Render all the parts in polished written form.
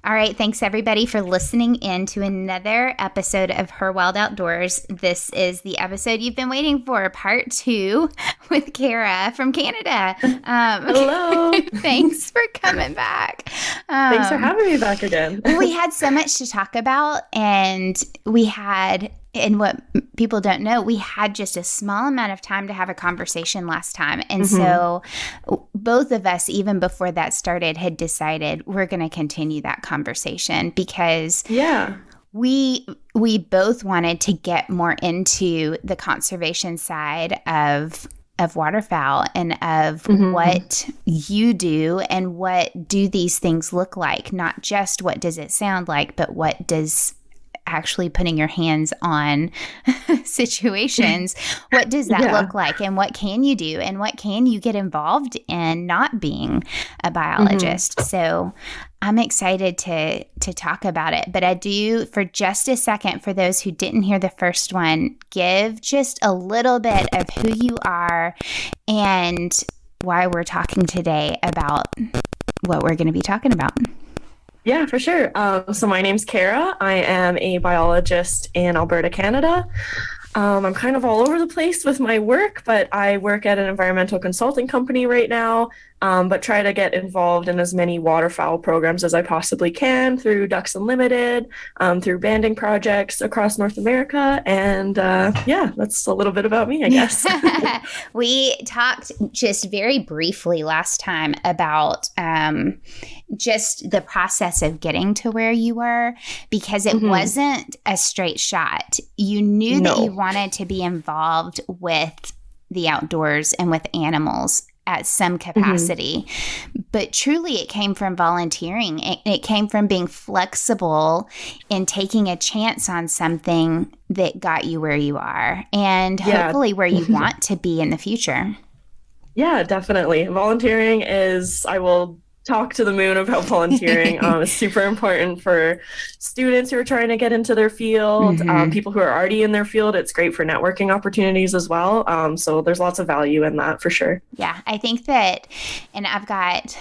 All right. Thanks, everybody, for listening in to another episode of Her Wild Outdoors. This is the episode you've been waiting for, part 2 with Kerra from Canada. Hello. Thanks for coming back. Thanks for having me back again. We had so much to talk about, and what people don't know, we had just a small amount of time to have a conversation last time. And so both of us, even before that started, had decided we're going to continue that conversation because we both wanted to get more into the conservation side of waterfowl and of what you do and what do these things look like, not just what does it sound like, but what does actually putting your hands on situations, what does that look like, and what can you do, and what can you get involved in not being a biologist. So I'm excited to talk about it. But I do, for just a second, for those who didn't hear the first one, give just a little bit of who you are and why we're talking today about what we're going to be talking about. Yeah, for sure. So my name's Kerra. I am a biologist in Alberta, Canada. I'm kind of all over the place with my work, but I work at an environmental consulting company right now, but try to get involved in as many waterfowl programs as I possibly can through Ducks Unlimited, through banding projects across North America. And that's a little bit about me, I guess. We talked just very briefly last time about just the process of getting to where you were, because it wasn't a straight shot. You knew that you wanted to be involved with the outdoors and with animals at some capacity, but truly it came from volunteering. It came from being flexible in taking a chance on something that got you where you are and hopefully where you want to be in the future. Yeah, definitely. Volunteering is, I will talk to the moon about volunteering. It's super important for students who are trying to get into their field, people who are already in their field. It's great for networking opportunities as well. So there's lots of value in that for sure. Yeah, I think that, and I've got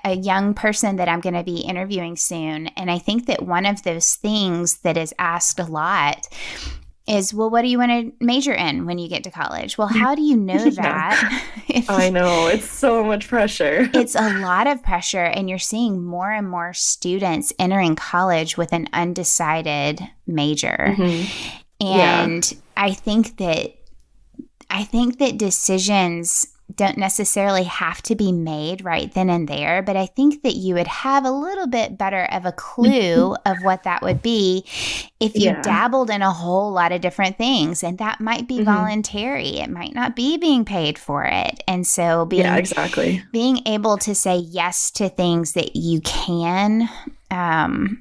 a young person that I'm going to be interviewing soon. And I think that one of those things that is asked a lot is, well, what do you want to major in when you get to college? Well, how do you know that? I know. It's so much pressure. It's a lot of pressure. And you're seeing more and more students entering college with an undecided major. And I think that decisions don't necessarily have to be made right then and there, but I think that you would have a little bit better of a clue of what that would be if you dabbled in a whole lot of different things, and that might be voluntary. It might not be being paid for it. And so being able to say yes to things that you can, and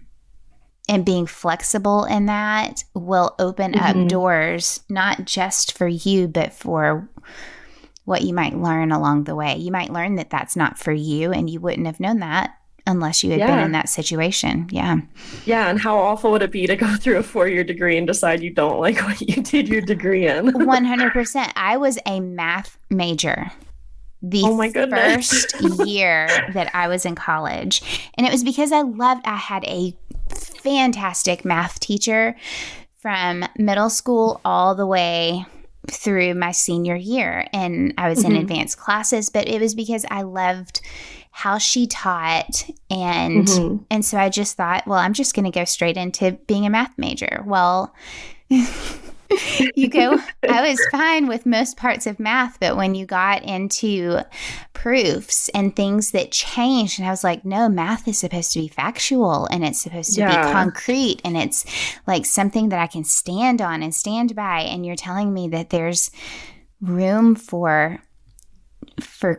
being flexible in that will open up doors, not just for you, but for what you might learn along the way. You might learn that that's not for you, and you wouldn't have known that unless you had been in that situation. Yeah. And how awful would it be to go through a 4-year degree and decide you don't like what you did your degree in? 100%. I was a math major the first year that I was in college. And it was because I had a fantastic math teacher from middle school all the way through my senior year, and I was in advanced classes, but it was because I loved how she taught, and so I just thought, well, I'm just going to go straight into being a math major. Well, I was fine with most parts of math, but when you got into proofs and things that changed, and I was like, no, math is supposed to be factual, and it's supposed to be concrete, and it's like something that I can stand on and stand by, and you're telling me that there's room for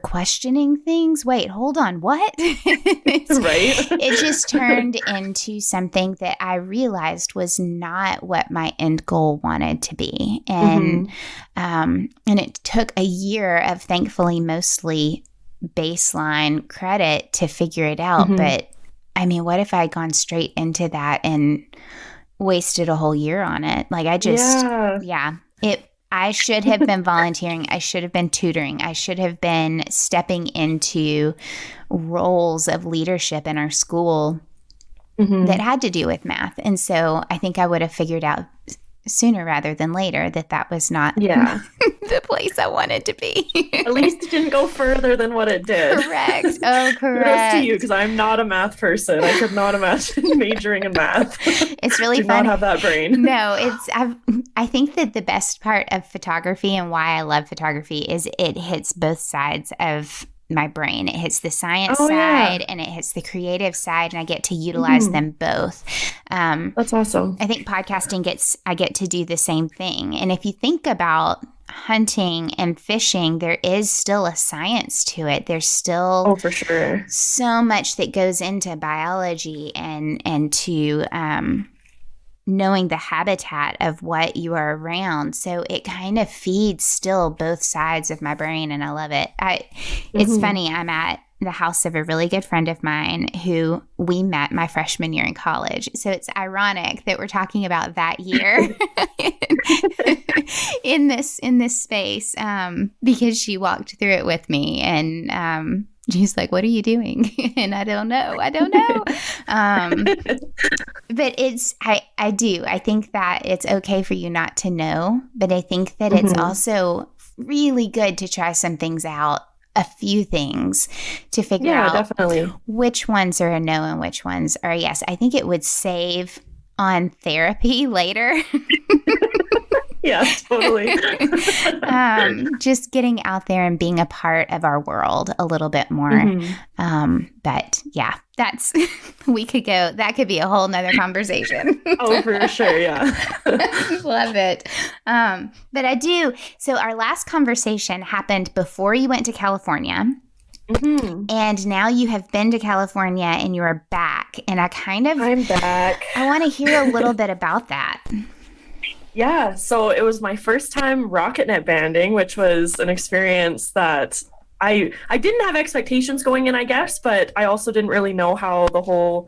questioning things. Wait, hold on. What? It just turned into something that I realized was not what my end goal wanted to be. And it took a year of, thankfully, mostly baseline credit to figure it out. But I mean, what if I had gone straight into that and wasted a whole year on it? Like I should have been volunteering. I should have been tutoring. I should have been stepping into roles of leadership in our school that had to do with math. And so I think I would have figured out sooner rather than later that was not the place I wanted to be. At least it didn't go further than what it did. Correct. Oh, correct. Kudos to you, because I'm not a math person. I could not imagine majoring in math. It's really Do fun. not have that brain. No, I think that the best part of photography and why I love photography is it hits both sides of my brain. It hits the science side and it hits the creative side, and I get to utilize them both. That's awesome. I think podcasting I get to do the same thing. And if you think about hunting and fishing, there is still a science to it. There's still for sure so much that goes into biology and to knowing the habitat of what you are around. So it kind of feeds still both sides of my brain, and I love it. It's funny, I'm at the house of a really good friend of mine who we met my freshman year in college. So it's ironic that we're talking about that year in this space, because she walked through it with me, and she's like, "What are you doing?" And I don't know. But I think that it's okay for you not to know, but I think that it's also really good to try some things out, a few things, to figure out definitely which ones are a no and which ones are a yes. I think it would save on therapy later. Yeah, totally. Just getting out there and being a part of our world a little bit more. But yeah, that could be a whole nother conversation. Oh, for sure. Yeah. Love it. But I do. So our last conversation happened before you went to California. And now you have been to California and you're back. And I'm back. I want to hear a little bit about that. Yeah, so it was my first time rocket net banding, which was an experience that I didn't have expectations going in, I guess, but I also didn't really know how the whole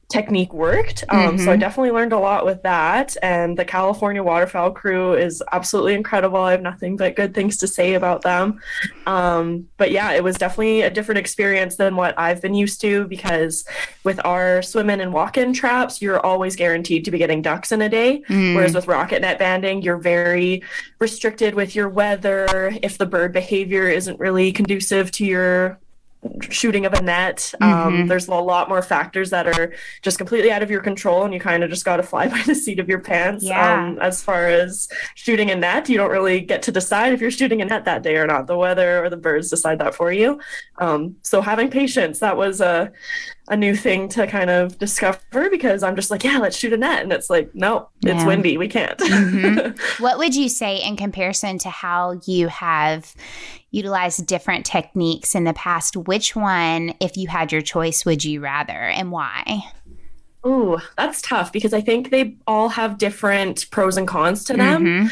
technique worked. So I definitely learned a lot with that. And the California Waterfowl crew is absolutely incredible. I have nothing but good things to say about them. But yeah, it was definitely a different experience than what I've been used to, because with our swim-in and walk-in traps, you're always guaranteed to be getting ducks in a day. Whereas with rocket net banding, you're very restricted with your weather. If the bird behavior isn't really conducive to your shooting of a net, there's a lot more factors that are just completely out of your control, and you kind of just got to fly by the seat of your pants. As far as shooting a net, you don't really get to decide if you're shooting a net that day or not. The weather or the birds decide that for you. So having patience, that was a new thing to kind of discover, because I'm just like, yeah, let's shoot a net, and it's like, no, it's windy, we can't. What would you say in comparison to how you have utilized different techniques in the past? Which one, if you had your choice, would you rather, and why? Ooh, that's tough, because I think they all have different pros and cons to them.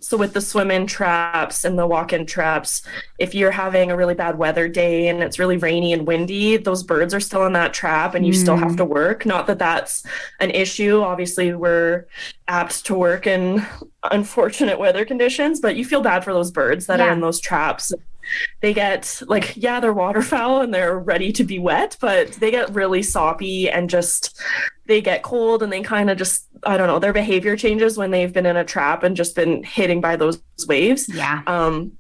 So with the swim-in traps and the walk-in traps, if you're having a really bad weather day and it's really rainy and windy, those birds are still in that trap and you still have to work. Not that that's an issue. Obviously, we're apt to work in unfortunate weather conditions, but you feel bad for those birds that are in those traps. They get they're waterfowl and they're ready to be wet, but they get really soppy and they get cold, and they kind of just, I don't know, their behavior changes when they've been in a trap and just been hitting by those waves.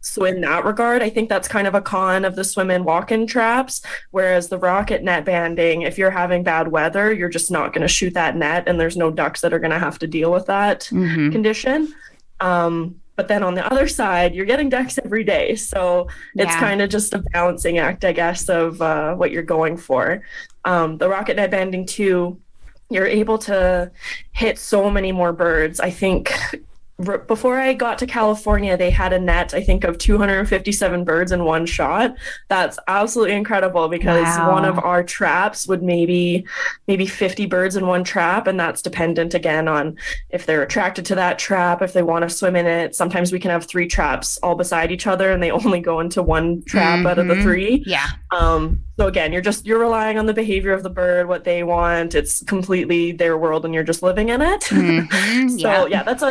So in that regard, I think that's kind of a con of the swim-in walk-in traps, whereas the rocket net banding, if you're having bad weather, you're just not going to shoot that net, and there's no ducks that are going to have to deal with that condition. But then on the other side, you're getting ducks every day. So it's kind of just a balancing act, I guess, of what you're going for. The rocket net banding too, you're able to hit so many more birds. I think before I got to California, they had a net, I think, of 257 birds in one shot. That's absolutely incredible, because one of our traps would maybe 50 birds in one trap. And that's dependent, again, on if they're attracted to that trap, if they want to swim in it. Sometimes we can have 3 traps all beside each other and they only go into one trap out of the 3. So again, you're relying on the behavior of the bird, what they want. It's completely their world and you're just living in it. So that's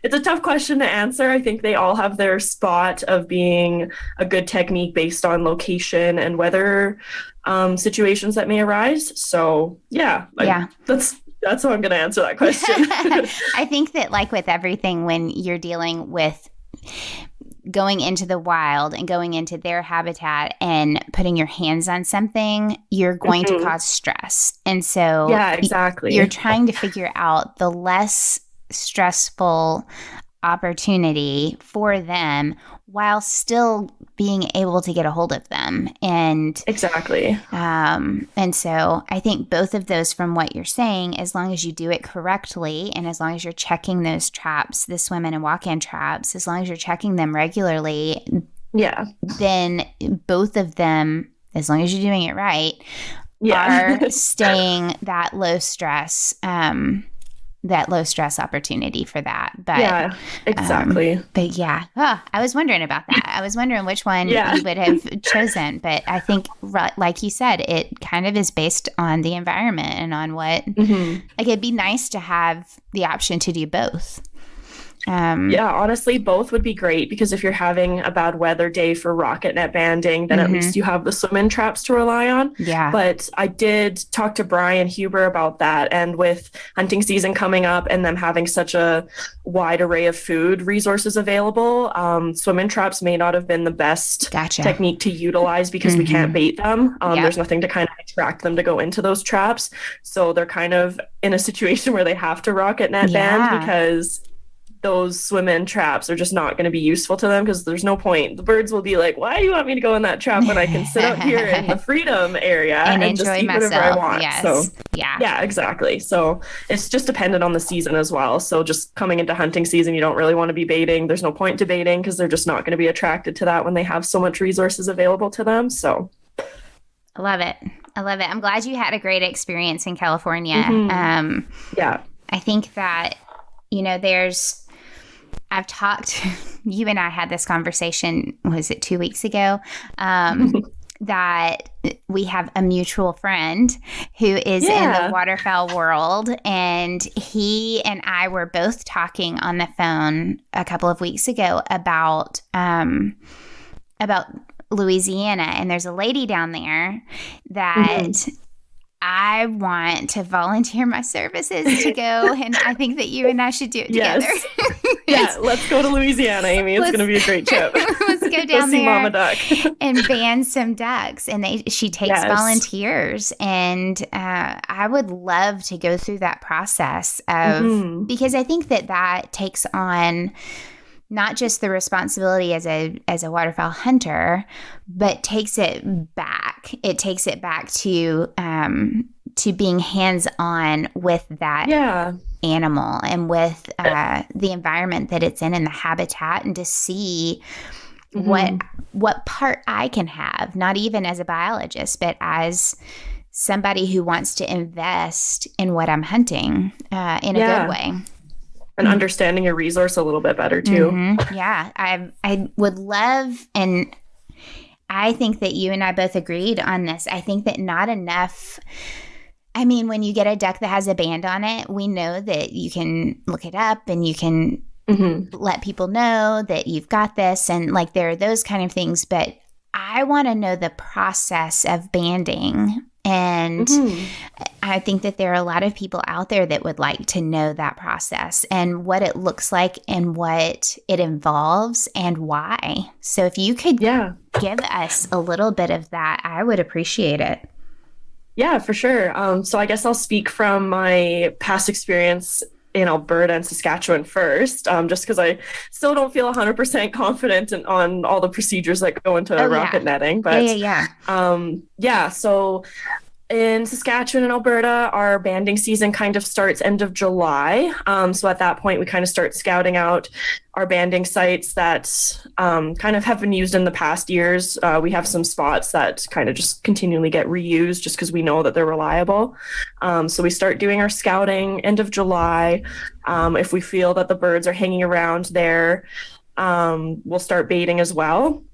it's a tough question to answer. I think they all have their spot of being a good technique based on location and weather situations that may arise. So yeah, that's how I'm going to answer that question. I think that like with everything, when you're dealing with going into the wild and going into their habitat and putting your hands on something, you're going to cause stress. And so yeah, exactly. You're trying to figure out the less stressful opportunity for them while still being able to get a hold of them. And exactly. And so I think both of those, from what you're saying, as long as you do it correctly and as long as you're checking those traps, the swim in and walk in traps, as long as you're checking them regularly, yeah, then both of them, as long as you're doing it right, are staying that low stress opportunity for that. But yeah, exactly. But yeah, I was wondering about that. I was wondering which one you would have chosen. But I think, like you said, it kind of is based on the environment and on what, like, it'd be nice to have the option to do both. Yeah, honestly, both would be great, because if you're having a bad weather day for rocket net banding, then at least you have the swim-in traps to rely on. Yeah. But I did talk to Brian Huber about that, and with hunting season coming up and them having such a wide array of food resources available, swim-in traps may not have been the best technique to utilize, because we can't bait them. There's nothing to kind of attract them to go into those traps. So they're kind of in a situation where they have to rocket net band, because those swim-in traps are just not going to be useful to them, because there's no point. The birds will be like, why do you want me to go in that trap when I can sit out here in the freedom area and enjoy just eat myself. whatever I want? Yes. So yeah, exactly. So it's just dependent on the season as well. So just coming into hunting season, you don't really want to be baiting. There's no point to baiting, because they're just not going to be attracted to that when they have so much resources available to them. So I love it. I'm glad you had a great experience in California. Yeah. I think that, I've talked, you and I had this conversation, was it 2 weeks ago, that we have a mutual friend who is in the waterfowl world, and he and I were both talking on the phone a couple of weeks ago about Louisiana, and there's a lady down there that I want to volunteer my services to go, and I think that you and I should do it together. Yeah, let's go to Louisiana, Amy. It's going to be a great trip. Let's go down see there Mama Duck. and band some ducks. And she takes volunteers, and I would love to go through that process of because I think that takes on not just the responsibility as a waterfowl hunter, but takes it back. It takes it back to being hands-on with that animal and with the environment that it's in and the habitat, and to see what part I can have, not even as a biologist, but as somebody who wants to invest in what I'm hunting in a good way. And understanding your resource a little bit better too. Yeah, I would love, and I think that you and I both agreed on this. I think that not enough. I mean, when you get a duck that has a band on it, we know that you can look it up and you can let people know that you've got this, and like there are those kind of things. But I want to know the process of banding. And I think that there are a lot of people out there that would like to know that process and what it looks like and what it involves and why. So if you could give us a little bit of that, I would appreciate it. Yeah, for sure. So I guess I'll speak from my past experience in Alberta and Saskatchewan first, just because I still don't feel 100% confident on all the procedures that go into rocket netting. But so in Saskatchewan and Alberta, our banding season kind of starts end of July. So at that point, we kind of start scouting out our banding sites that kind of have been used in the past years. We have some spots that kind of just continually get reused just because we know that they're reliable. So we start doing our scouting end of July. If we feel that the birds are hanging around there, we'll start baiting as well.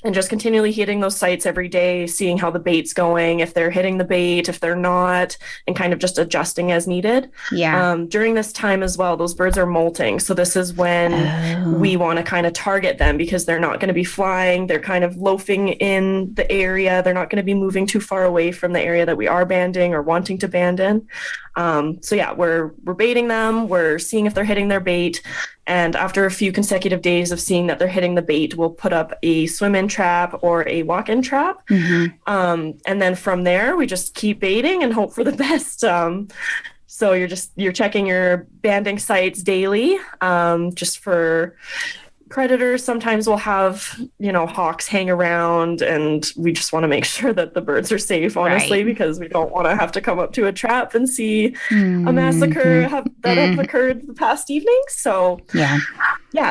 and just continually hitting those sites every day, seeing how the bait's going, if they're hitting the bait, if they're not, and kind of just adjusting as needed. Yeah. During this time as well, those birds are molting. So this is when we want to kind of target them because they're not going to be flying. They're kind of loafing in the area. They're not going to be moving too far away from the area that we are banding or wanting to band in. So yeah, we're baiting them. We're seeing if they're hitting their bait. And after a few consecutive days of seeing that they're hitting the bait, we'll put up a swim-in trap or a walk-in trap. And then from there, we just keep baiting and hope for the best. So you're checking your banding sites daily, just for predators. Sometimes we'll have, hawks hang around, and we just want to make sure that the birds are safe, honestly, because we don't want to have to come up to a trap and see a massacre that have occurred the past evening. So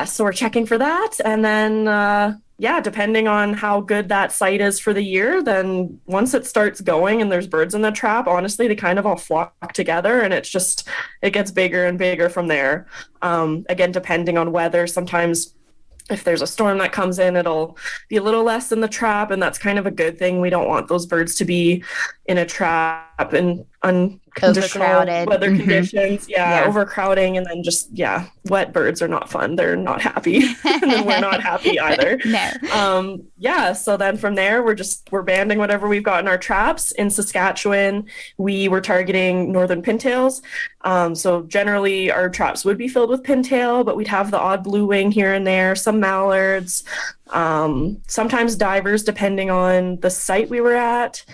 so we're checking for that. And then, depending on how good that site is for the year, then once it starts going and there's birds in the trap, honestly, they kind of all flock together, and it gets bigger and bigger from there. Again, depending on weather, sometimes if there's a storm that comes in, it'll be a little less in the trap, and that's kind of a good thing. We don't want those birds to be in a trap in unconditional weather conditions. Overcrowding, and then just wet birds are not fun. They're not happy, and then we're not happy either. So then from there, we're banding whatever we've got in our traps. In Saskatchewan, we were targeting northern pintails. So generally our traps would be filled with pintail, but we'd have the odd blue wing here and there, some mallards, sometimes divers, depending on the site we were at.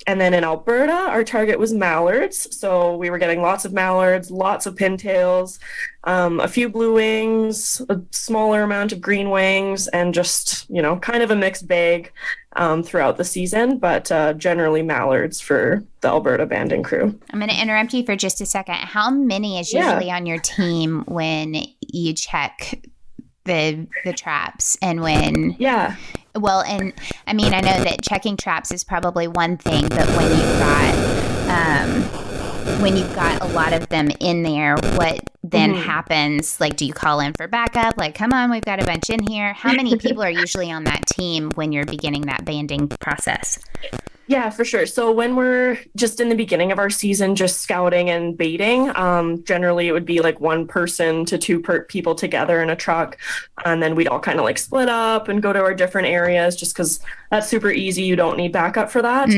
And then in Alberta, our target was mallards. So we were getting lots of mallards, lots of pintails, a few blue wings, a smaller amount of green wings, and just, kind of a mixed bag throughout the season. But generally mallards for the Alberta banding crew. I'm going to interrupt you for just a second. How many is usually on your team when you check the traps, and when well, and I mean, I know that checking traps is probably one thing, but when you've got a lot of them in there, what then happens? Like, do you call in for backup? Like, come on, we've got a bunch in here. How many people are usually on that team when you're beginning that banding process? Yeah, for sure. So when we're just in the beginning of our season, just scouting and baiting, generally it would be like one person to two people together in a truck. And then we'd all kind of like split up and go to our different areas, just because that's super easy. You don't need backup for that.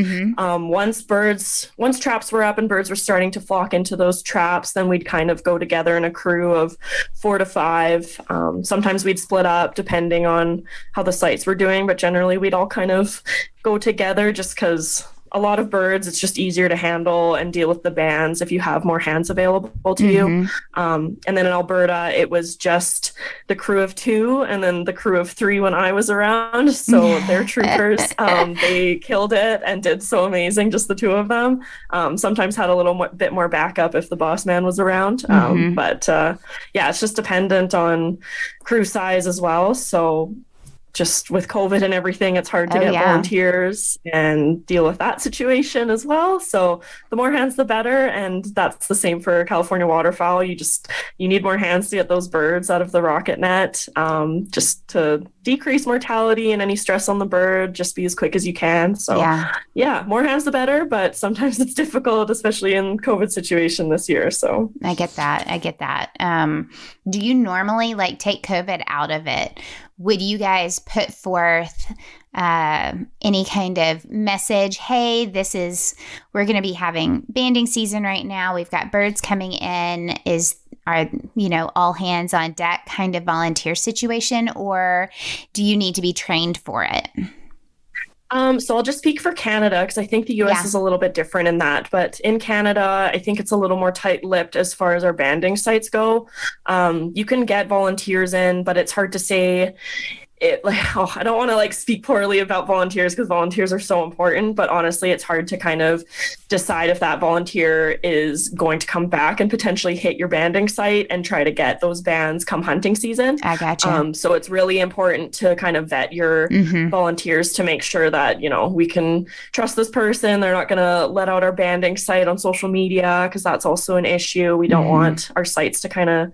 Once traps were up and birds were starting to flock into those traps, then we'd kind of go together in a crew of 4 to 5. Sometimes we'd split up depending on how the sites were doing, but generally we'd all kind of go together, just because a lot of birds, it's just easier to handle and deal with the bands if you have more hands available to you. And then in Alberta, it was just the crew of 2 and then the crew of 3 when I was around. So they're troopers. They killed it and did so amazing, just the 2 of them. Sometimes had a little bit more backup if the boss man was around. But it's just dependent on crew size as well. So just with COVID and everything, it's hard to get volunteers and deal with that situation as well. So the more hands, the better. And that's the same for California waterfowl. You need more hands to get those birds out of the rocket net, just to decrease mortality and any stress on the bird, just be as quick as you can. So more hands, the better. But sometimes it's difficult, especially in COVID situation this year. So I get that. Do you normally take COVID out of it? Would you guys put forth any kind of message? Hey, we're going to be having banding season right now. We've got birds coming in. Are all hands on deck kind of volunteer situation, or do you need to be trained for it? So I'll just speak for Canada, because I think the US is a little bit different in that. But in Canada, I think it's a little more tight-lipped as far as our banding sites go. You can get volunteers in, but it's hard to say I don't want to speak poorly about volunteers, because volunteers are so important, but honestly, it's hard to kind of decide if that volunteer is going to come back and potentially hit your banding site and try to get those bands come hunting season. I gotcha. So it's really important to kind of vet your volunteers to make sure that, we can trust this person. They're not going to let out our banding site on social media, because that's also an issue. We don't want our sites to kind of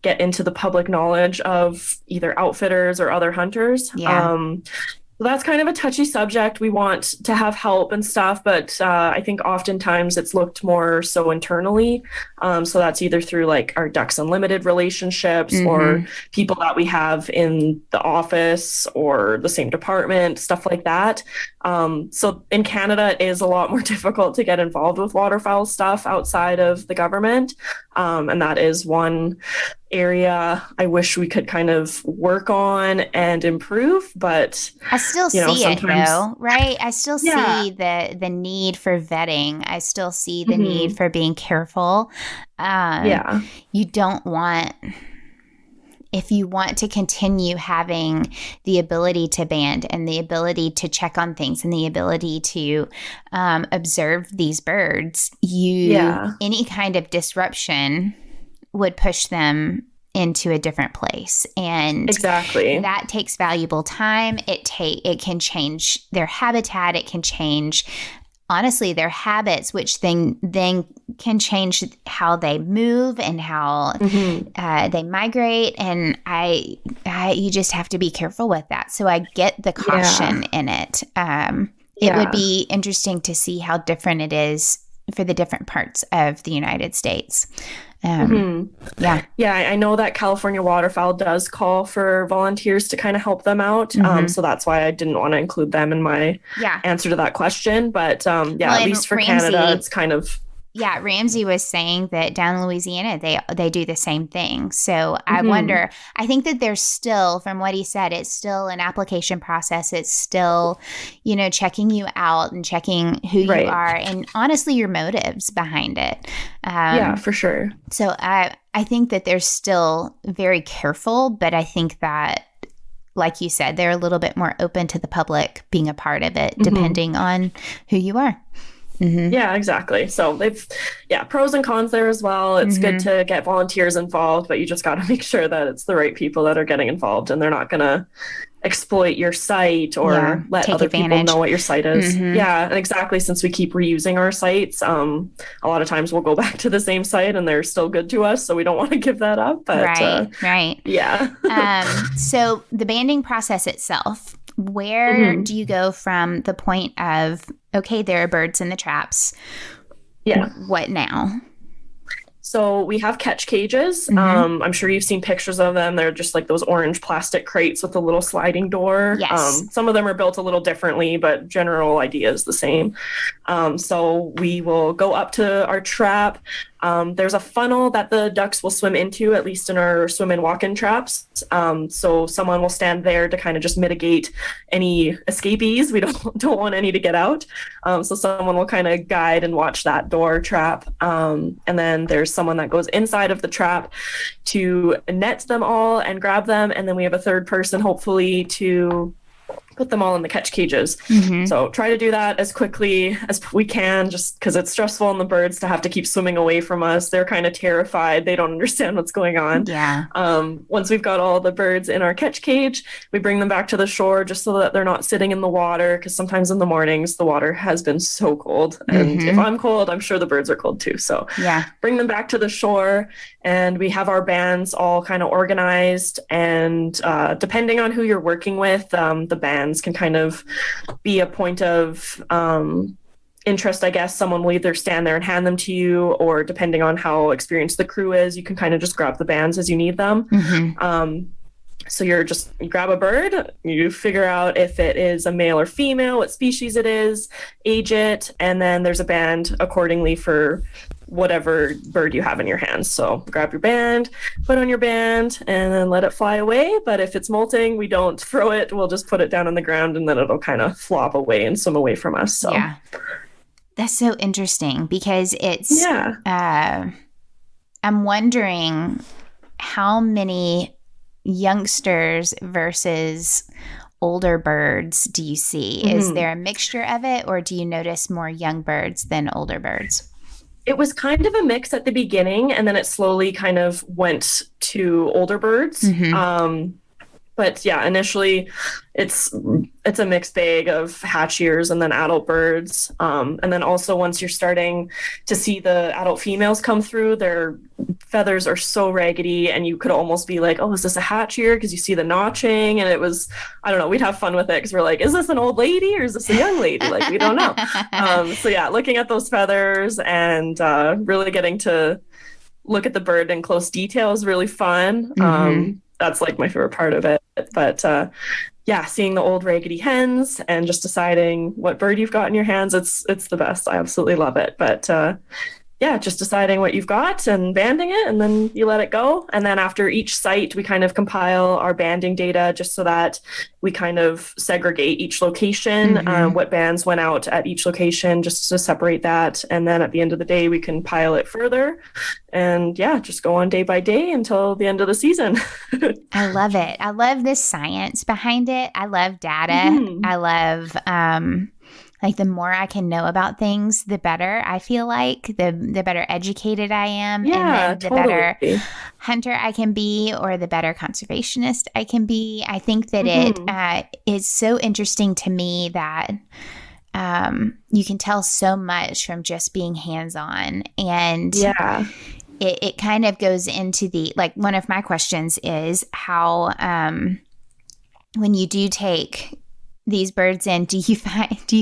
get into the public knowledge of either outfitters or other hunters. Yeah. So that's kind of a touchy subject. We want to have help and stuff, but I think oftentimes it's looked more so internally. So that's either through like our Ducks Unlimited relationships or people that we have in the office or the same department, stuff like that. So in Canada, it is a lot more difficult to get involved with waterfowl stuff outside of the government. And that is one area I wish we could kind of work on and improve, but I still see it though, right? I still see the need for vetting. I still see the need for being careful. You don't want, if you want to continue having the ability to band and the ability to check on things and the ability to observe these birds, any kind of disruption would push them into a different place. And that takes valuable time. It can change their habitat. It can change, honestly, their habits, which then can change how they move and how they migrate. And you just have to be careful with that. So I get the caution in it. It would be interesting to see how different it is for the different parts of the United States. I know that California Waterfowl does call for volunteers to kind of help them out. So that's why I didn't want to include them in my answer to that question. But at least for Canada, it's kind of... Yeah, Ramsey was saying that down in Louisiana, they do the same thing. So I wonder, I think that there's still, from what he said, it's still an application process. It's still, checking you out and checking who you are and honestly your motives behind it. For sure. So I think that they're still very careful, but I think that, like you said, they're a little bit more open to the public being a part of it, depending on who you are. Yeah, exactly. So they've, pros and cons there as well. It's good to get volunteers involved, but you just got to make sure that it's the right people that are getting involved and they're not going to exploit your site or let other people know what your site is. Yeah, and exactly. Since we keep reusing our sites, a lot of times we'll go back to the same site and they're still good to us. So we don't want to give that up. But, right. Yeah. So the banding process itself, where do you go from the point of, okay, there are birds in the traps. Yeah. What now? So we have catch cages. I'm sure you've seen pictures of them. They're just like those orange plastic crates with a little sliding door. Yes. Some of them are built a little differently, but general idea is the same. So we will go up to our trap. There's a funnel that the ducks will swim into, at least in our swim and walk-in traps. So someone will stand there to kind of just mitigate any escapees. We don't want any to get out. So someone will kind of guide and watch that door trap. And then there's someone that goes inside of the trap to net them all and grab them. And then we have a third person, hopefully, to put them all in the catch cages. So try to do that as quickly as we can, just because it's stressful on the birds to have to keep swimming away from us. They're kind of terrified. They don't understand what's going on. Once we've got all the birds in our catch cage, we bring them back to the shore just so that they're not sitting in the water, because sometimes in the mornings the water has been so cold. And if I'm cold, I'm sure the birds are cold too. So bring them back to the shore, and we have our bands all kind of organized. And depending on who you're working with, the bands can kind of be a point of interest, I guess. Someone will either stand there and hand them to you, or depending on how experienced the crew is, you can kind of just grab the bands as you need them. So you grab a bird, you figure out if it is a male or female, what species it is, age it, and then there's a band accordingly for whatever bird you have in your hands. So grab your band, put on your band, and then let it fly away. But if it's molting, we don't throw it. We'll just put it down on the ground, and then it'll kind of flop away and swim away from us. So that's so interesting, because it's I'm wondering how many youngsters versus older birds do you see? Is there a mixture of it, or do you notice more young birds than older birds? It was kind of a mix at the beginning, and then it slowly kind of went to older birds. But yeah, initially it's a mixed bag of hatch years and then adult birds. And then also once you're starting to see the adult females come through, they're feathers are so raggedy, and you could almost be like, oh, is this a hatch ear? Because you see the notching, and it was, I don't know, we'd have fun with it because we're like, is this an old lady or is this a young lady? Like, we don't know. So yeah, looking at those feathers and really getting to look at the bird in close detail is really fun. That's like my favorite part of it. But yeah, seeing the old raggedy hens and just deciding what bird you've got in your hands, it's the best. I absolutely love it. But yeah, just deciding what you've got and banding it, and then you let it go. And then after each site, we kind of compile our banding data just so that we kind of segregate each location, what bands went out at each location, just to separate that. And then at the end of the day, we can pile it further. And yeah, just go on day by day until the end of the season. I love it. I love the science behind it. I love data. I love like the more I can know about things, the better I feel like, the better educated I am. Yeah, and then the better hunter I can be, or the better conservationist I can be. I think that it is so interesting to me that you can tell so much from just being hands-on. And it kind of goes into the, like, one of my questions is how when you do take these birds in, do you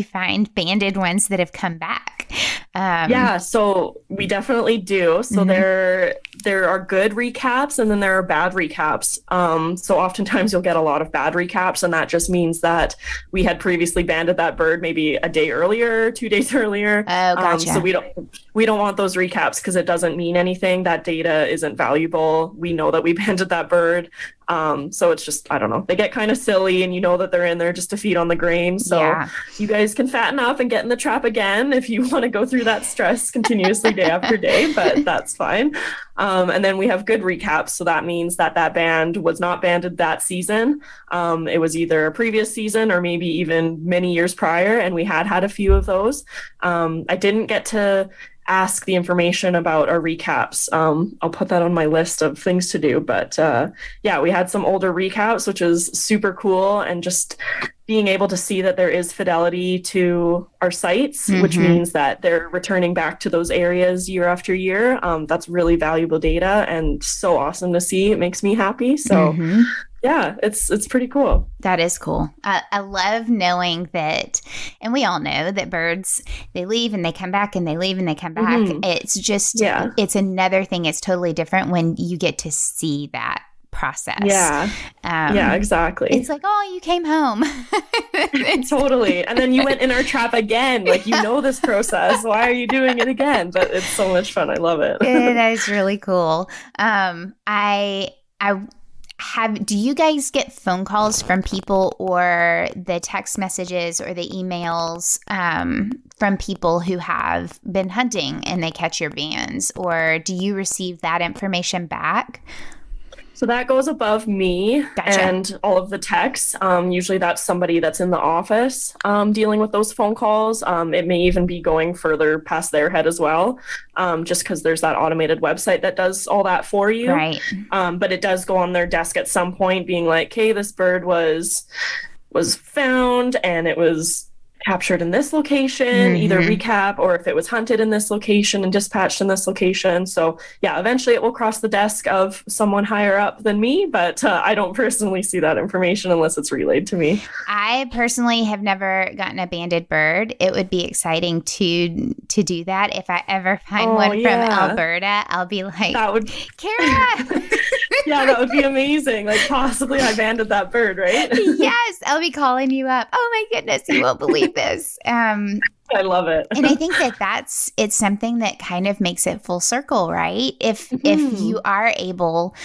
find banded ones that have come back? Yeah, so we definitely do. So there are good recaps, and then there are bad recaps. So oftentimes you'll get a lot of bad recaps, and that just means that we had previously banded that bird maybe a day earlier, 2 days earlier. Oh, gotcha. So we don't want those recaps because it doesn't mean anything. That data isn't valuable. We know that we banded that bird. So it's just, I don't know, they get kind of silly, and you know that they're in there just to feed on the grain. So you guys can fatten up and get in the trap again if you want to go through that stress continuously day after day, but that's fine. And then we have good recaps. So that means that band was not banded that season. It was either a previous season or maybe even many years prior, and we had a few of those. I didn't get to ask the information about our recaps. I'll put that on my list of things to do. But yeah, we had some older recaps, which is super cool. And just being able to see that there is fidelity to our sites, which means that they're returning back to those areas year after year. That's really valuable data and so awesome to see. It makes me happy. So yeah, it's pretty cool. That is cool. I love knowing that, and we all know that birds, they leave and they come back, and they leave and they come back. It's just, it's another thing. It's totally different when you get to see that process. Yeah, exactly. It's like, oh, you came home. Totally. And then you went in our trap again. Like, you know this process. Why are you doing it again? But it's so much fun. I love it. That is really cool. Do you guys get phone calls from people, or the text messages or the emails from people who have been hunting and they catch your bands, or do you receive that information back? So that goes above me and all of the texts. Usually that's somebody that's in the office dealing with those phone calls. It may even be going further past their head as well, just because there's that automated website that does all that for you. Right. But it does go on their desk at some point being like, hey, this bird was found and it was captured in this location, either recap, or if it was hunted in this location and dispatched in this location. So yeah, eventually it will cross the desk of someone higher up than me, but I don't personally see that information unless it's relayed to me. I personally have never gotten a banded bird. It would be exciting to do that. If I ever find one from Alberta, I'll be like, that would, Kerra! Yeah, that would be amazing. Like, possibly I banded that bird, right? Yes, I'll be calling you up. Oh my goodness, you won't believe this. I love it. And I think it's something that kind of makes it full circle, right? If you are able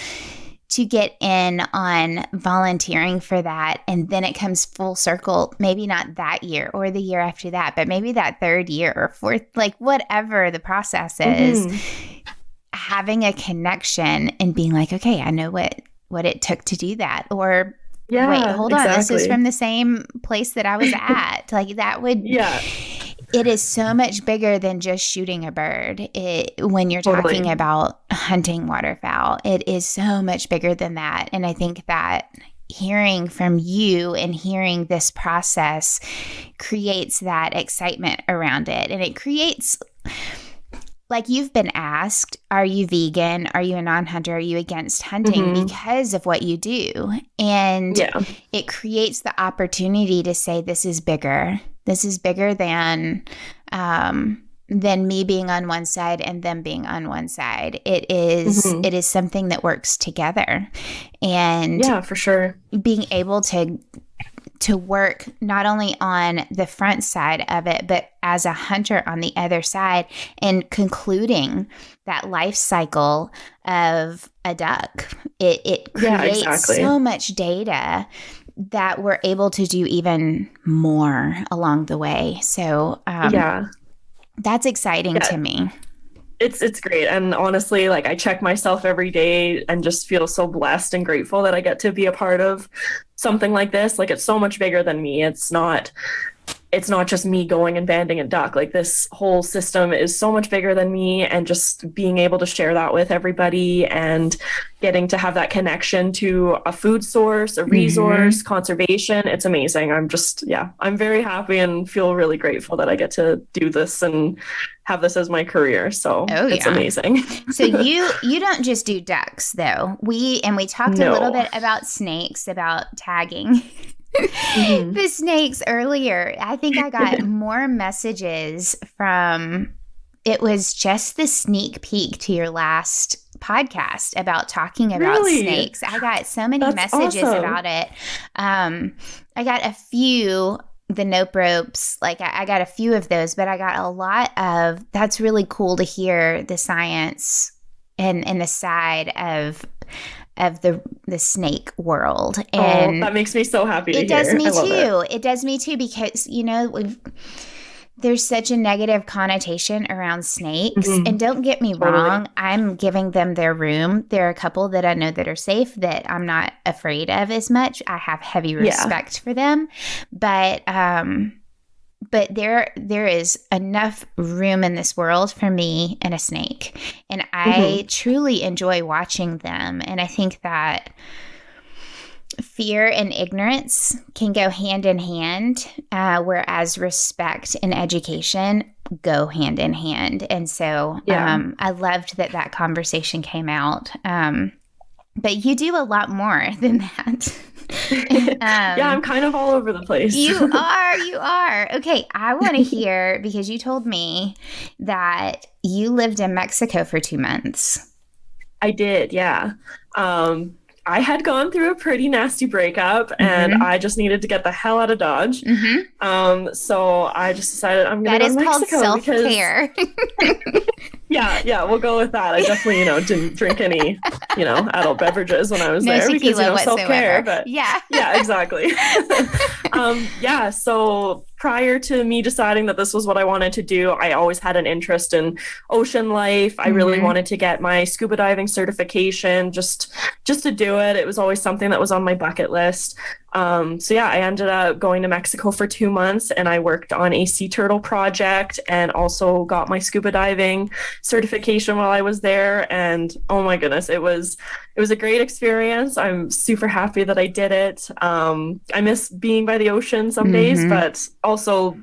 to get in on volunteering for that, and then it comes full circle, maybe not that year or the year after that, but maybe that third year or fourth, like whatever the process is, having a connection and being like, okay, I know what it took to do that. Or wait, hold on, this is from the same place that I was at. Like that would, it is so much bigger than just shooting a bird. When you're talking about hunting waterfowl, it is so much bigger than that. And I think that hearing from you and hearing this process creates that excitement around it. And it creates like you've been asked, are you vegan? Are you a non-hunter? Are you against hunting? Because of what you do. And it creates the opportunity to say, this is bigger. This is bigger than me being on one side and them being on one side. It is something that works together. And yeah, for sure. Being able to work not only on the front side of it, but as a hunter on the other side, and concluding that life cycle of a duck. It creates so much data that we're able to do even more along the way. So that's exciting to me. It's great. And honestly, like, I check myself every day and just feel so blessed and grateful that I get to be a part of something like this. Like, it's so much bigger than me. It's not just me going and banding a duck. Like, this whole system is so much bigger than me, and just being able to share that with everybody and getting to have that connection to a food source, a resource, conservation. It's amazing. I'm very happy and feel really grateful that I get to do this and have this as my career. So it's amazing. So you don't just do ducks though. We talked a little bit about snakes, about tagging. The snakes earlier. I think I got more messages from, it was just the sneak peek to your last podcast about talking about snakes. I got so many messages about it. I got a few, the nope ropes, like I got a few of those, but I got a lot of, that's really cool to hear the science and the side of the snake world. And that makes me so happy to hear. It does me too. It does me too, because, there's such a negative connotation around snakes. And don't get me wrong, I'm giving them their room. There are a couple that I know that are safe that I'm not afraid of as much. I have heavy respect for them. But there is enough room in this world for me and a snake. And I truly enjoy watching them. And I think that fear and ignorance can go hand in hand, whereas respect and education go hand in hand. And so I loved that conversation came out. But you do a lot more than that. I'm kind of all over the place. You are. Okay, I want to hear, because you told me that you lived in Mexico for 2 months. I did, yeah. I had gone through a pretty nasty breakup, and I just needed to get the hell out of Dodge. So I just decided I'm going to go to Mexico. That is called self-care. Yeah, we'll go with that. I definitely, didn't drink any, adult beverages when I was there, because, self-care. But yeah, exactly. So prior to me deciding that this was what I wanted to do, I always had an interest in ocean life. I really wanted to get my scuba diving certification, just to do it. It was always something that was on my bucket list. I ended up going to Mexico for 2 months, and I worked on a sea turtle project, and also got my scuba diving certification while I was there. And oh my goodness, it was a great experience. I'm super happy that I did it. I miss being by the ocean some days, but also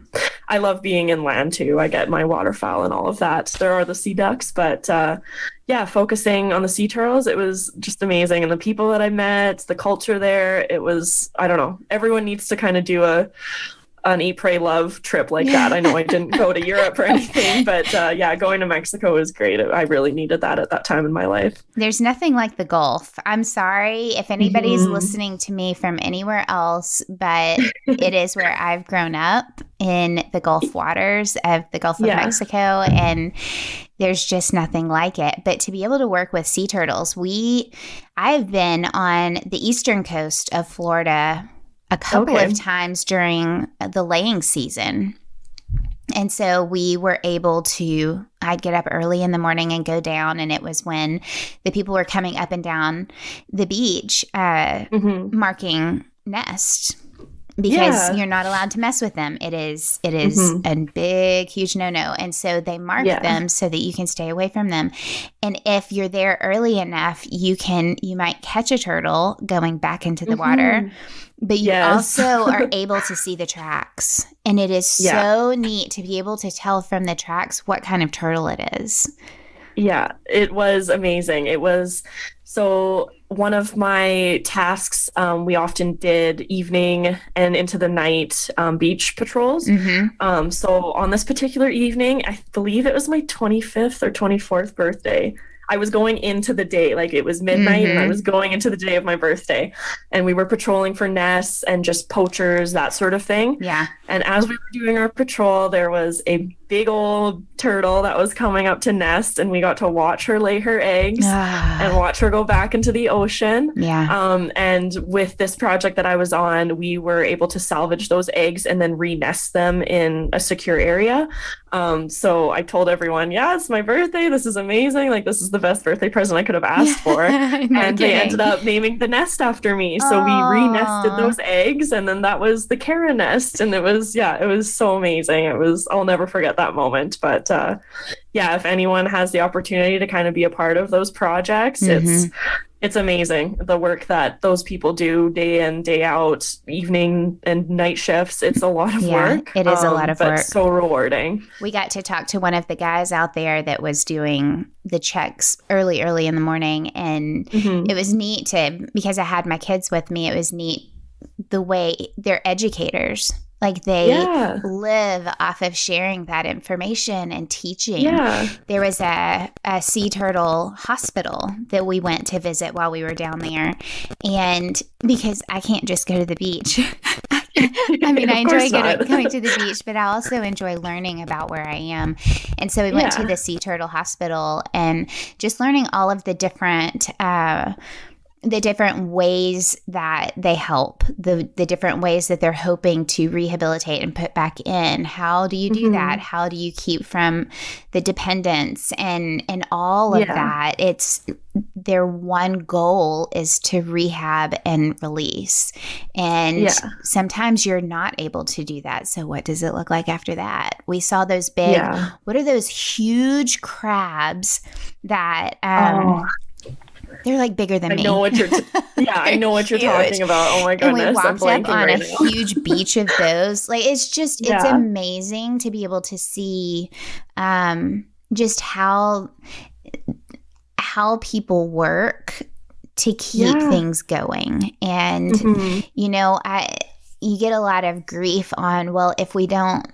I love being inland too. I get my waterfowl and all of that. There are the sea ducks, but focusing on the sea turtles, it was just amazing. And the people that I met, the culture there, it was, I don't know, everyone needs to kind of do an eat, pray, love trip like that. I know I didn't go to Europe or anything, but going to Mexico was great. I really needed that at that time in my life. There's nothing like the Gulf. I'm sorry if anybody's listening to me from anywhere else, but it is where I've grown up, in the Gulf waters of the Gulf of Mexico, and there's just nothing like it. But to be able to work with sea turtles, I've been on the eastern coast of Florida a couple of times during the laying season. And so we were able to, I'd get up early in the morning and go down, and it was when the people were coming up and down the beach, marking nests. because you're not allowed to mess with them. It is a big, huge no-no. And so they mark them so that you can stay away from them. And if you're there early enough, you might catch a turtle going back into the water, but you also are able to see the tracks. And it is so neat to be able to tell from the tracks what kind of turtle it is. Yeah, it was amazing. It was so one of my tasks, we often did evening and into the night beach patrols. So on this particular evening, I believe it was my 25th or 24th birthday. I was going into the day, like it was midnight and I was going into the day of my birthday, and we were patrolling for nests and just poachers, that sort of thing. Yeah. And as we were doing our patrol, there was a big old turtle that was coming up to nest, and we got to watch her lay her eggs and watch her go back into the ocean. Yeah. And with this project that I was on, we were able to salvage those eggs and then re-nest them in a secure area. So I told everyone, it's my birthday. This is amazing. Like, this is the best birthday present I could have asked for. And they ended up naming the nest after me. So we re-nested those eggs, and then that was the Kerra nest. And it was so amazing. I'll never forget that moment. But if anyone has the opportunity to kind of be a part of those projects, it's amazing the work that those people do day in, day out, evening and night shifts. It's a lot of work. It is a lot of work. So rewarding. We got to talk to one of the guys out there that was doing the checks early in the morning. And it was neat because I had my kids with me, it was neat the way they're educators. Like they live off of sharing that information and teaching. Yeah. There was a sea turtle hospital that we went to visit while we were down there. And because I can't just go to the beach. I mean, I enjoy going to the beach, but I also enjoy learning about where I am. And so we went to the sea turtle hospital and just learning all of the different ways that they help, the different ways that they're hoping to rehabilitate and put back in. How do you do that? How do you keep from the dependence and all of that? It's their one goal is to rehab and release. And sometimes you're not able to do that. So what does it look like after that? We saw those big, what are those huge crabs that they're like bigger than me. I know what you're talking about. Oh my goodness. And we walked up on a huge beach of those. Like it's amazing to be able to see just how people work to keep things going. And you get a lot of grief on, well, if we don't,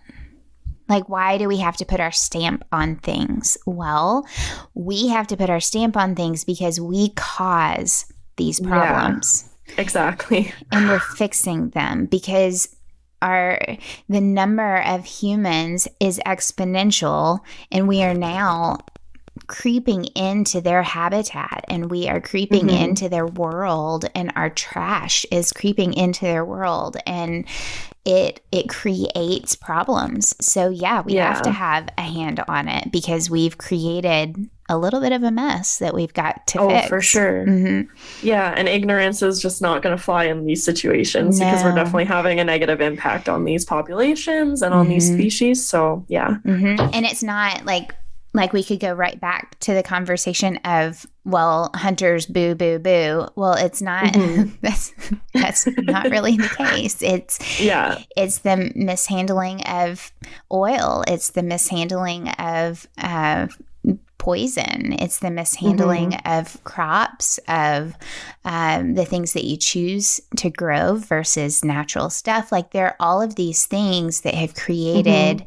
like, why do we have to put our stamp on things? Well, we have to put our stamp on things because we cause these problems. Yeah, exactly. And we're fixing them because the number of humans is exponential, and we are now creeping into their habitat, and we are creeping into their world, and our trash is creeping into their world, and it creates problems. So we have to have a hand on it because we've created a little bit of a mess that we've got to fix. Oh, for sure. Yeah, and ignorance is just not going to fly in these situations because we're definitely having a negative impact on these populations and on these species. So, And it's not like we could go right back to the conversation of, well, hunters, boo, boo, boo. Well, it's not, that's not really the case. It's the mishandling of oil. It's the mishandling of poison. It's the mishandling of crops, of the things that you choose to grow versus natural stuff. Like there are all of these things that have created,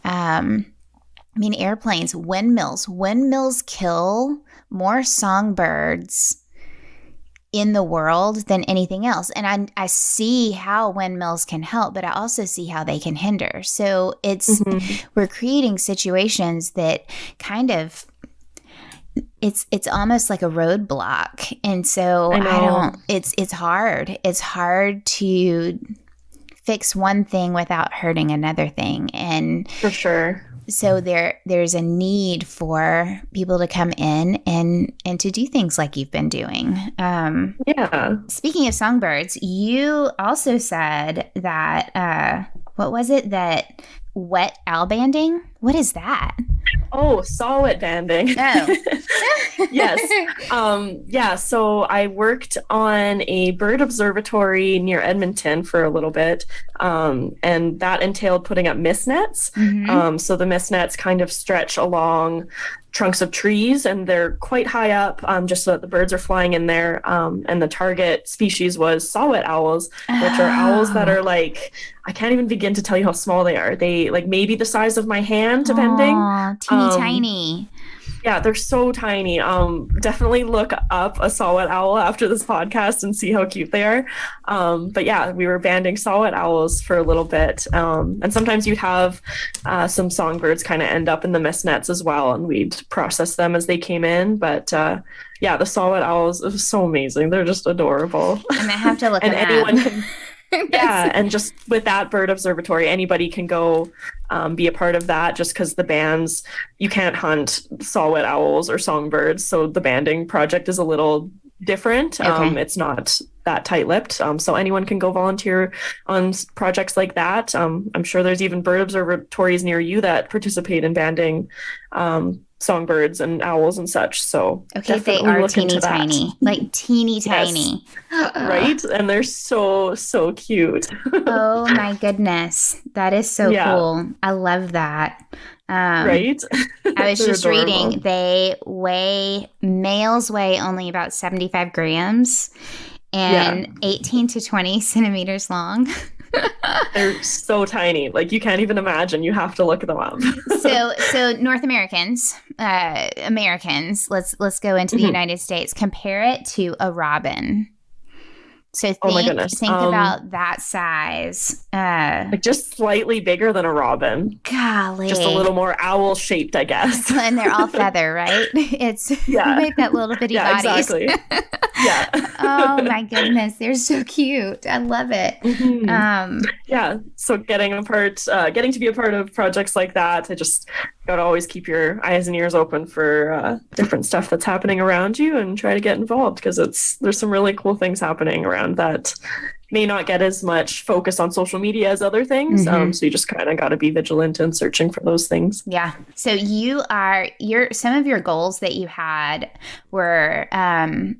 airplanes, windmills. Windmills kill more songbirds in the world than anything else. And I see how windmills can help, but I also see how they can hinder. So we're creating situations that kind of, it's almost like a roadblock. And so it's hard. It's hard to fix one thing without hurting another thing. And for sure. So there's a need for people to come in and to do things like you've been doing. Yeah. Speaking of songbirds, you also said that what was it, that wet owl banding? What is that? Oh, saw-whet banding. Oh. Yes. Yeah, so I worked on a bird observatory near Edmonton for a little bit, and that entailed putting up mist nets. So the mist nets kind of stretch along trunks of trees, and they're quite high up, just so that the birds are flying in there. And the target species was saw-whet owls, which are owls that are like, I can't even begin to tell you how small they are. They like maybe the size of my hand, depending. Teeny tiny. Yeah, they're so tiny. Definitely look up a saw-whet owl after this podcast and see how cute they are. But yeah, we were banding saw-whet owls for a little bit. And sometimes you'd have some songbirds kind of end up in the mist nets as well, and we'd process them as they came in. But yeah, the saw-whet owls are so amazing. They're just adorable. I'm going to have to look and them anyone up. Can, yeah, and just with that bird observatory, anybody can go be a part of that, just because the bands, you can't hunt saw-whet owls or songbirds, so the banding project is a little different. Okay. It's not that tight-lipped, so anyone can go volunteer on projects like that. I'm sure there's even bird observatories near you that participate in banding songbirds and owls and such. So okay, they are teeny tiny, like teeny tiny. Right? And they're so cute. Oh my goodness. That is so cool. I love that. Right? I was just reading, males weigh only about 75 grams and 18 to 20 centimeters long. They're so tiny. Like, you can't even imagine. You have to look them up. So North Americans, let's go into the United States. Compare it to a robin. So think about that size. Like just slightly bigger than a robin. Golly. Just a little more owl shaped, I guess. And they're all feather, right? It's make that little bitty bodies. Exactly. Yeah. Oh my goodness, they're so cute. I love it. Yeah. So getting to be a part of projects like that, I just gotta always keep your eyes and ears open for different stuff that's happening around you and try to get involved, because there's some really cool things happening around that may not get as much focus on social media as other things. So you just kind of got to be vigilant and searching for those things. Yeah. So some of your goals that you had were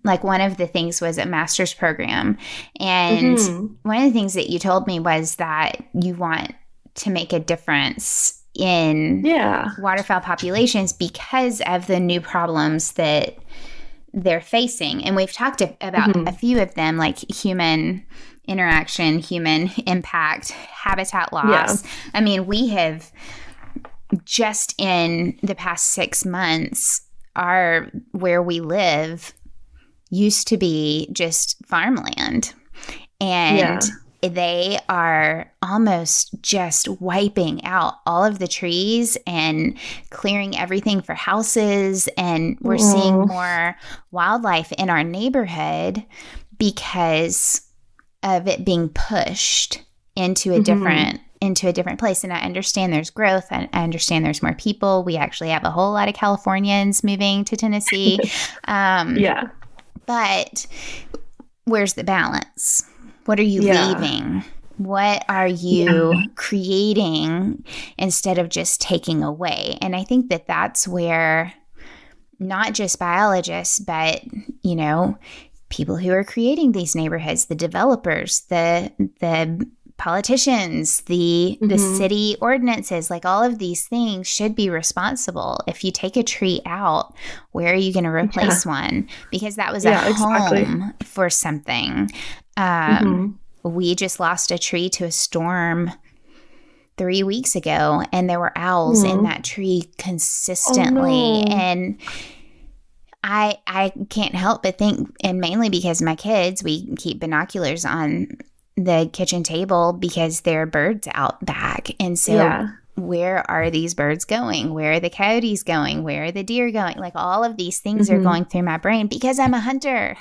like, one of the things was a master's program. And one of the things that you told me was that you want to make a difference in waterfowl populations because of the new problems that they're facing. And we've talked about a few of them, like human interaction, human impact, habitat loss. I mean, we have just in the past 6 months, where we live used to be just farmland. And they are almost just wiping out all of the trees and clearing everything for houses. And we're seeing more wildlife in our neighborhood because of it being pushed into a different place. And I understand there's growth. I understand there's more people. We actually have a whole lot of Californians moving to Tennessee. But where's the balance? What are you leaving? What are you creating instead of just taking away? And I think that that's where not just biologists, but, people who are creating these neighborhoods, the developers, the politicians, the city ordinances, like all of these things should be responsible. If you take a tree out, where are you going to replace one? Because that was a home for something. We just lost a tree to a storm 3 weeks ago, and there were owls in that tree consistently. And I can't help but think, and mainly because of my kids, we keep binoculars on the kitchen table because there are birds out back. And so where are these birds going? Where are the coyotes going? Where are the deer going? Like, all of these things are going through my brain because I'm a hunter.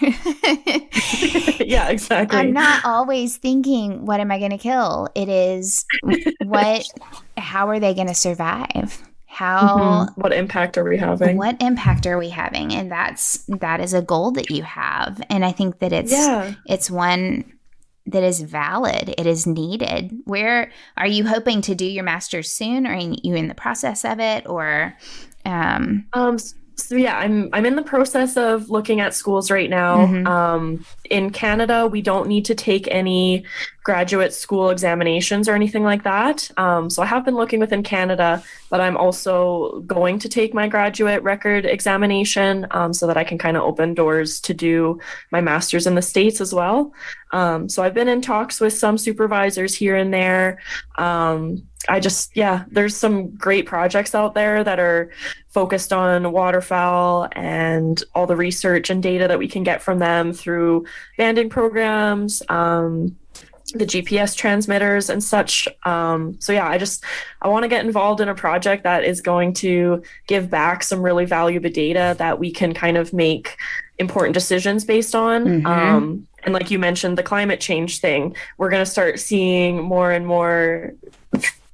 Yeah, exactly. I'm not always thinking, what am I going to kill? It is, how are they going to survive? How What impact are we having? What impact are we having? And that is a goal that you have. And I think that it's one that is valid. It is needed. Where are you hoping to do your master's soon? Are you in the process of it, or So yeah, I'm in the process of looking at schools right now. In Canada, we don't need to take any graduate school examinations or anything like that. So I have been looking within Canada, but I'm also going to take my graduate record examination so that I can kind of open doors to do my master's in the States as well. So I've been in talks with some supervisors here and there. There's some great projects out there that are focused on waterfowl and all the research and data that we can get from them through banding programs, the GPS transmitters and such. I want to get involved in a project that is going to give back some really valuable data that we can kind of make important decisions based on. And like you mentioned, the climate change thing, we're going to start seeing more and more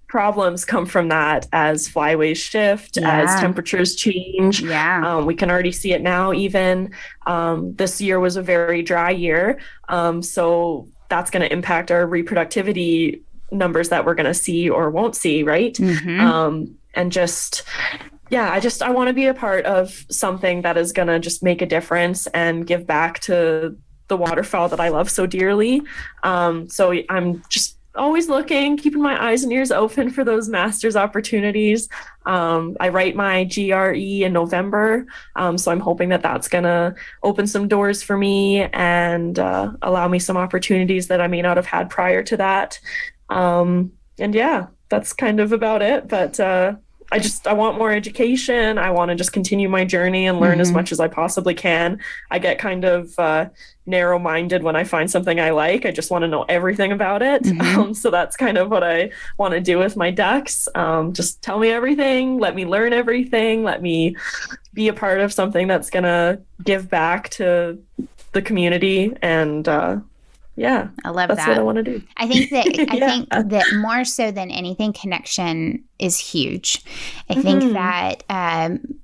problems come from that as flyways shift, as temperatures change. We can already see it now. Even this year was a very dry year. So that's going to impact our reproductivity numbers that we're going to see or won't see, right? And just, I want to be a part of something that is going to just make a difference and give back to the waterfowl that I love so dearly. So I'm just always looking, keeping my eyes and ears open for those master's opportunities. I write my GRE in November, so I'm hoping that that's going to open some doors for me and allow me some opportunities that I may not have had prior to that. That's kind of about it. But I want more education. I want to just continue my journey and learn as much as I possibly can. I get kind of narrow-minded when I find something I like. I just want to know everything about it. So that's kind of what I want to do with my ducks. Just tell me everything. Let me learn everything. Let me be a part of something that's going to give back to the community. And I love that's what I want to do. I think that more so than anything, connection is huge. I think that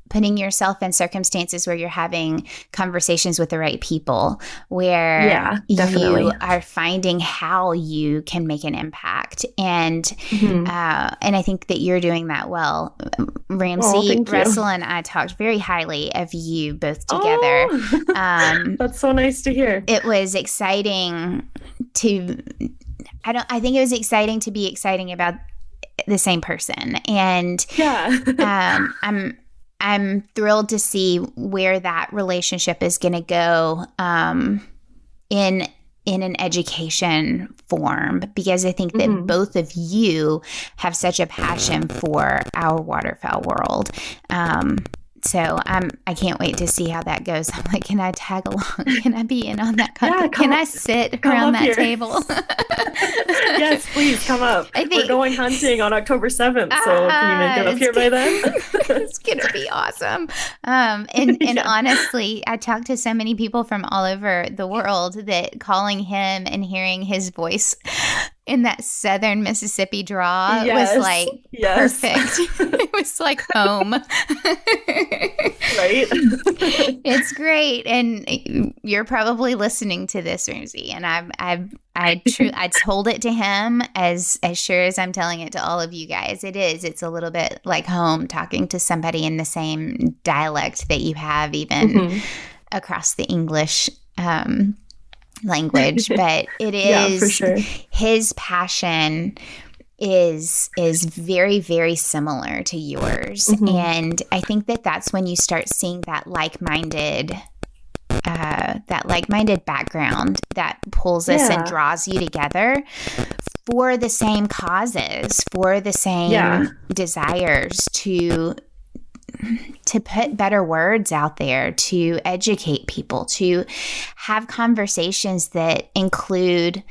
putting yourself in circumstances where you're having conversations with the right people, where you are finding how you can make an impact, and I think that you're doing that well. Ramsey, Russell, and I talked very highly of you both together. That's so nice to hear. It was exciting I think it was exciting to be exciting about the same person. And I'm thrilled to see where that relationship is going to go in an education form, because I think that both of you have such a passion for our waterfowl world. So I can't wait to see how that goes. I'm like, can I tag along? Can I be in on that? Can I sit around that table? Yes, please come up. We're going hunting on October 7th, so can you make it up here by then? It's gonna be awesome. And honestly, I talked to so many people from all over the world that calling him and hearing his voice in that southern Mississippi draw was like perfect. It was like home. Right? It's great. And you're probably listening to this, Ramsey, and I told it to him as sure as I'm telling it to all of you guys. It's a little bit like home, talking to somebody in the same dialect that you have even across the English language. But it is for sure. His passion is very, very similar to yours. And I think that that's when you start seeing that like-minded background that pulls us and draws you together for the same causes, for the same desires to put better words out there, to educate people, to have conversations that include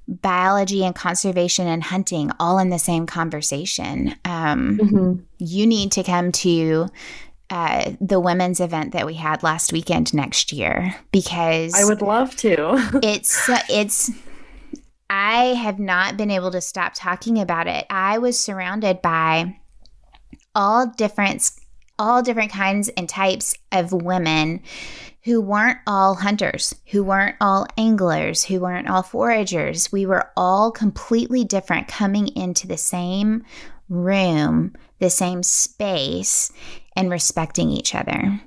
biology and conservation and hunting all in the same conversation. You need to come to the women's event that we had last weekend next year, because I would love to. I have not been able to stop talking about it. I was surrounded by all different kinds and types of women who weren't all hunters, who weren't all anglers, who weren't all foragers. We were all completely different coming into the same room, the same space, and respecting each other.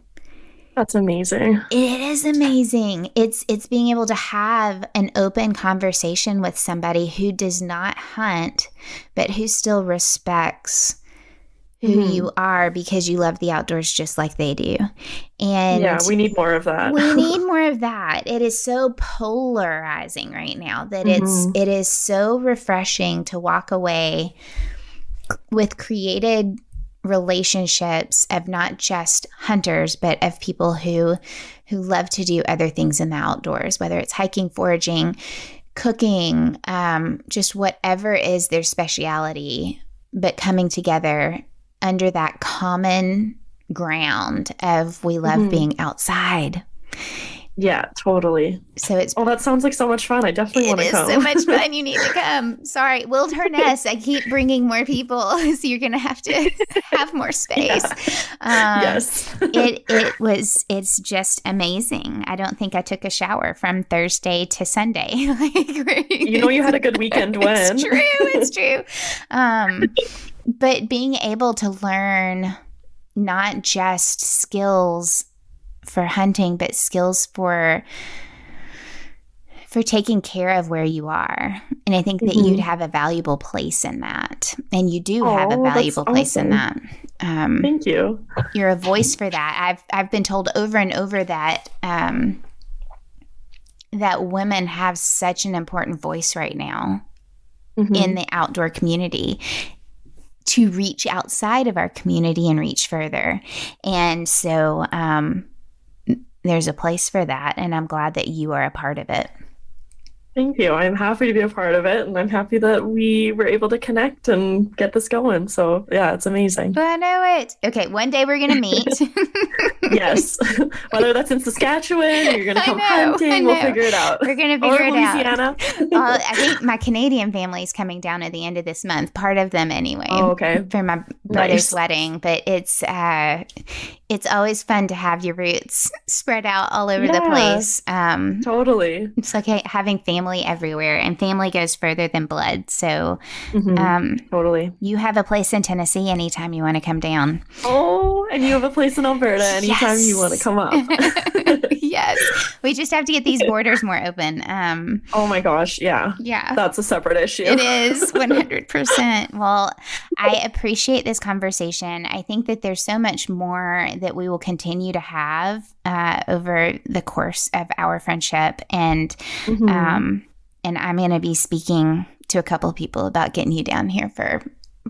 That's amazing. It is amazing. It's being able to have an open conversation with somebody who does not hunt, but who still respects who you are because you love the outdoors just like they do. And yeah, we need more of that. We need more of that. It is so polarizing right now that it is so refreshing to walk away with created relationships of not just hunters, but of people who love to do other things in the outdoors, whether it's hiking, foraging, cooking, just whatever is their speciality, but coming together under that common ground of we love being outside. Yeah, totally. So it's that sounds like so much fun. I definitely want to come. It is so much fun. You need to come. Sorry, Wilderness. I keep bringing more people, so you're gonna have to have more space. Yes. It's just amazing. I don't think I took a shower from Thursday to Sunday. You had a good weekend when. It's true. But being able to learn not just skills for hunting, but skills for taking care of where you are. And I think that you'd have a valuable place in that. And you do have a valuable place in that. Thank you. You're a voice for that. I've been told over and over that that women have such an important voice right now in the outdoor community, to reach outside of our community and reach further. And so there's a place for that, and I'm glad that you are a part of it. Thank you. I'm happy to be a part of it, and I'm happy that we were able to connect and get this going. So, yeah, it's amazing. I know it. Okay, one day we're going to meet. Yes. Whether that's in Saskatchewan or you're going to come hunting, we'll figure it out. We're going to figure it out. I think my Canadian family is coming down at the end of this month, part of them anyway. Oh, okay. For my brother's wedding. But it's always fun to have your roots spread out all over the place. Totally. It's like having family everywhere, and family goes further than blood. So totally. You have a place in Tennessee anytime you want to come down. Oh, and you have a place in Alberta anytime you want to come up. Yes. We just have to get these borders more open. Oh my gosh. Yeah. Yeah. That's a separate issue. It is 100%. Well, I appreciate this conversation. I think that there's so much more that we will continue to have over the course of our friendship. And I'm going to be speaking to a couple of people about getting you down here for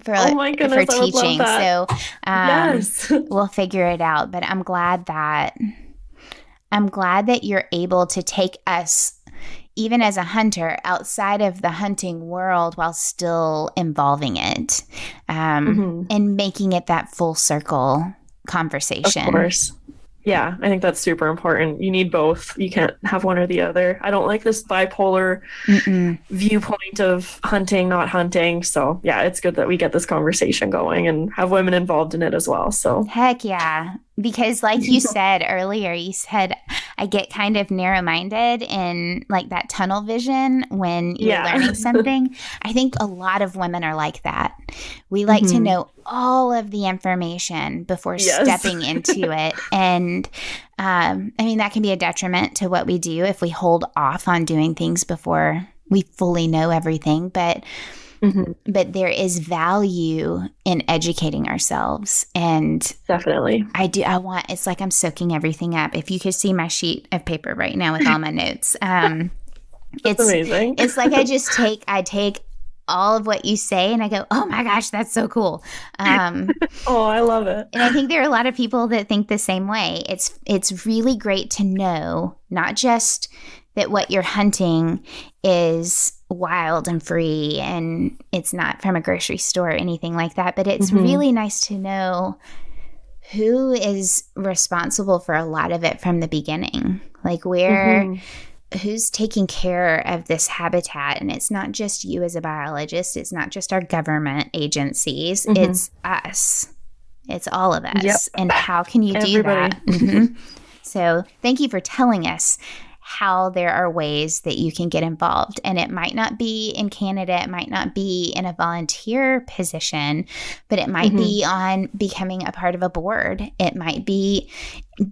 oh my goodness, for teaching. So yes. We'll figure it out. But I'm glad that you're able to take us, even as a hunter, outside of the hunting world while still involving it and making it that full circle conversation. Of course. Yeah, I think that's super important. You need both. You can't have one or the other. I don't like this bipolar viewpoint of hunting, not hunting. So yeah, it's good that we get this conversation going and have women involved in it as well. So heck yeah. Because like you said earlier, you said I get kind of narrow-minded in like that tunnel vision when you're learning something. I think a lot of women are like that. We like to know all of the information before stepping into it. And I mean, that can be a detriment to what we do if we hold off on doing things before we fully know everything. But there is value in educating ourselves. And definitely. It's like I'm soaking everything up. If you could see my sheet of paper right now with all my notes, it's amazing. It's like I take all of what you say and I go, oh my gosh, that's so cool. Oh, I love it. And I think there are a lot of people that think the same way. It's really great to know, not just that what you're hunting is wild and free and it's not from a grocery store or anything like that, but it's really nice to know who is responsible for a lot of it from the beginning. Like who's taking care of this habitat. And it's not just you as a biologist. It's not just our government agencies. It's us. It's all of us. Yep. And how can you do Everybody. that? Mm-hmm. So thank you for telling us how there are ways that you can get involved. And it might not be in Canada, it might not be in a volunteer position, but it might be on becoming a part of a board. It might be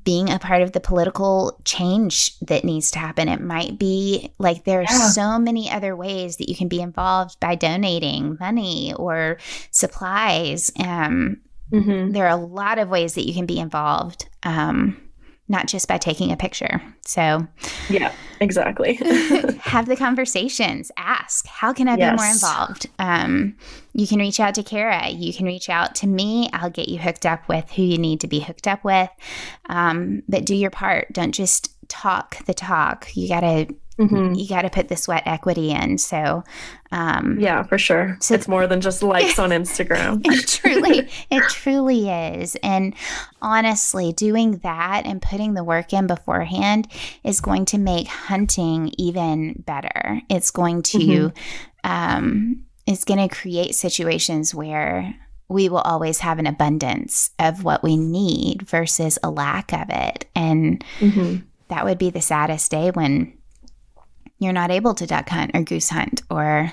being a part of the political change that needs to happen. It might be like there are so many other ways that you can be involved by donating money or supplies. There are a lot of ways that you can be involved. Not just by taking a picture. So yeah, exactly. have the conversations. Ask, how can I be more involved? You can reach out to Kerra. You can reach out to me. I'll get you hooked up with who you need to be hooked up with. But do your part. Don't just talk the talk. You gotta put the sweat equity in. So yeah, for sure. So it's more than just likes on Instagram. It truly is. And honestly, doing that and putting the work in beforehand is going to make hunting even better. It's going to create situations where we will always have an abundance of what we need versus a lack of it. And that would be the saddest day when you're not able to duck hunt or goose hunt or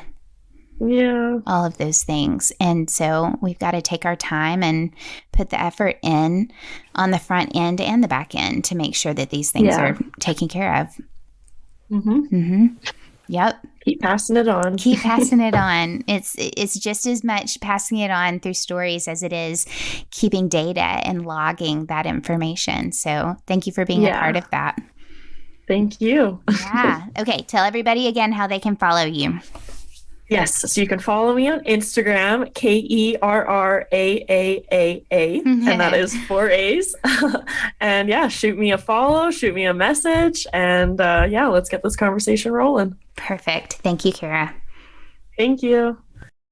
all of those things. And so we've got to take our time and put the effort in on the front end and the back end to make sure that these things are taken care of. Yep. Keep passing it on. Keep passing it on. It's just as much passing it on through stories as it is keeping data and logging that information. So thank you for being a part of that. Thank you. Yeah. Okay. Tell everybody again how they can follow you. Yes. So you can follow me on Instagram, KerraAAA, and that is 4 A's. And yeah, shoot me a follow, shoot me a message, and let's get this conversation rolling. Perfect. Thank you, Kerra. Thank you.